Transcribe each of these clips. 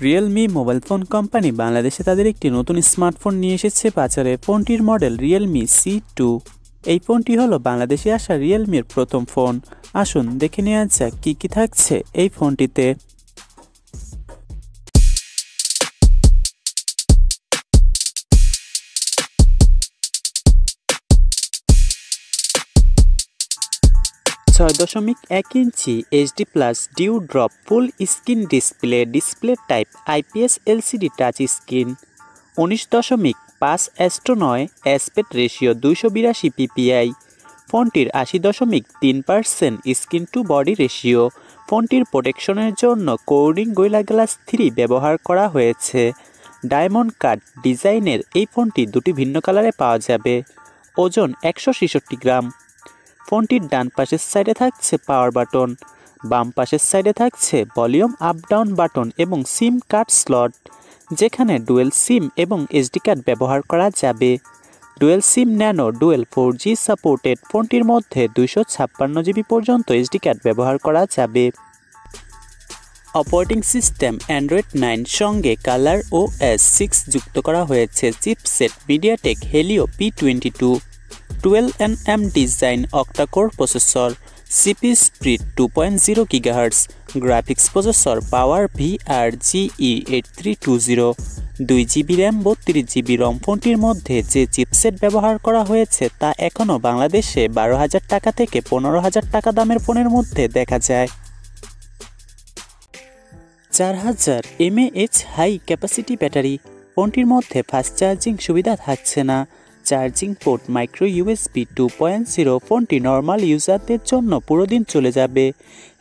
Realme mobile phone company বাংলাদেশে তাদের একটি নতুন স্মার্টফোন নিয়ে এসেছে বাজারে। ফোনটির মডেল Realme C2। এই ফোনটি হলো বাংলাদেশে আসা Realme-র প্রথম ফোন। আসুন দেখে নেওয়া যাক কি থাকছে এই ফোনটিতে। 6.1 inch HD+ dew drop full screen display type IPS LCD touch screen, 19.5:9 aspect ratio, 282 ppi। ফোনটির 80.3% স্ক্রিন টু বডি রেশিও। ফোনটির প্রোটেকশনের জন্য কোর্নিং গোরিলা গ্লাস 3 ব্যবহার করা হয়েছে। ডায়মন্ড কাট ডিজাইনের এই ফোনটি দুটি ভিন্ন কালারে পাওয়া যাবে। ওজন 166 গ্রাম। ফোনটির ডান পাশের সাইডে থাকছে পাওয়ার বাটন, বাম পাশের সাইডে থাকছে ভলিউম আপ ডাউন বাটন এবং সিম কার্ড স্লট, যেখানে ডুয়েল সিম এবং SD কার্ড ব্যবহার করা যাবে। ডুয়েল সিম ন্যানো ডুয়েল 4G সাপোর্টেড। ফোনটির মধ্যে 256 GB পর্যন্ত SD কার্ড ব্যবহার করা যাবে। অপারেটিং সিস্টেম অ্যান্ড্রয়েড 9 সঙ্গে কালার OS 6 যুক্ত করা হয়েছে। Chipset MediaTek Helio P22, 12nm design, octa-core processor, CPU speed 2.0 GHz, graphics processor পাওয়ার VR-GE8320, 2GB RAM 32GB ROM। ফোনটির মধ্যে যে চিপসেট ব্যবহার করা হয়েছে তা এখনও বাংলাদেশে 12,000 টাকা থেকে 15,000 টাকা দামের ফোনের মধ্যে দেখা যায়। 4000 mAh হাই ক্যাপাসিটি ব্যাটারি। ফোনটির মধ্যে ফাস্ট চার্জিং সুবিধা থাকছে না। Charging port micro USB 2.0। ফোনটি নর্মাল ইউজারদের জন্য পুরো দিন চলে যাবে।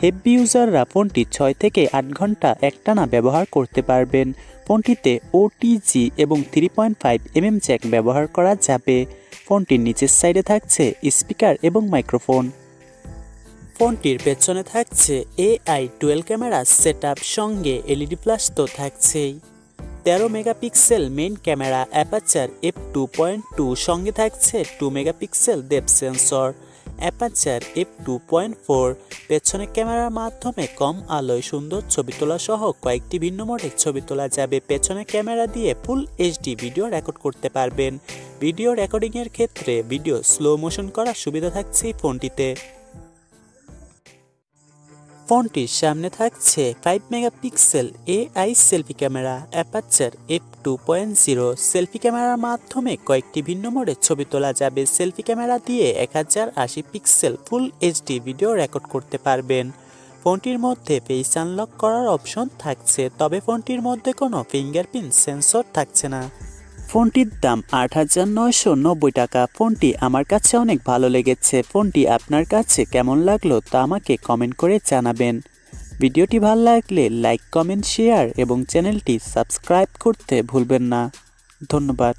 হেভি ইউজাররা ফোনটি 6 থেকে 8 ঘন্টা একটানা ব্যবহার করতে পারবেন। ফোনটিতে OTG এবং 3.5mm জ্যাক ব্যবহার করা যাবে। ফোনটির নিচের সাইডে থাকছে স্পিকার এবং মাইক্রোফোন। ফোনটির পেছনে থাকছে AI ডুয়েল ক্যামেরা সেটআপ, সঙ্গে LED ফ্ল্যাশ তো থাকছেই। 13 megapixel main camera, aperture f2.2, সঙ্গে থাকছে 2 megapixel depth sensor, aperture f2.4। পেছনে ক্যামেরার মাধ্যমে কম আলোয় সুন্দর ছবি তোলা সহ কয়েকটি ভিন্ন মোডে ছবি তোলা যাবে। পেছনে ক্যামেরা দিয়ে ফুল HD ভিডিও রেকর্ড করতে পারবেন। ভিডিও রেকর্ডিংয়ের ক্ষেত্রে ভিডিও স্লো মোশন করার সুবিধা থাকছে এই ফোনটিতে। ফোনটির সামনে থাকছে 5 megapixel AI selfie camera, aperture f2.0। Selfie ক্যামেরার মাধ্যমে কয়েকটি ভিন্ন মোডে ছবি তোলা যাবে। সেলফি ক্যামেরা দিয়ে 1080 পিক্সেল ফুল HD ভিডিও রেকর্ড করতে পারবেন। ফোনটির মধ্যে ফেস আনলক করার অপশন থাকছে, তবে ফোনটির মধ্যে কোনো ফিঙ্গারপ্রিন্ট সেন্সর থাকছে না। ফোনটির দাম 8,990 টাকা। ফোনটি আমার কাছে অনেক ভালো লেগেছে। ফোনটি আপনার কাছে কেমন লাগলো তা আমাকে কমেন্ট করে জানাবেন। ভিডিওটি ভালো লাগলে লাইক, কমেন্ট, শেয়ার এবং চ্যানেলটি সাবস্ক্রাইব করতে ভুলবেন না। ধন্যবাদ।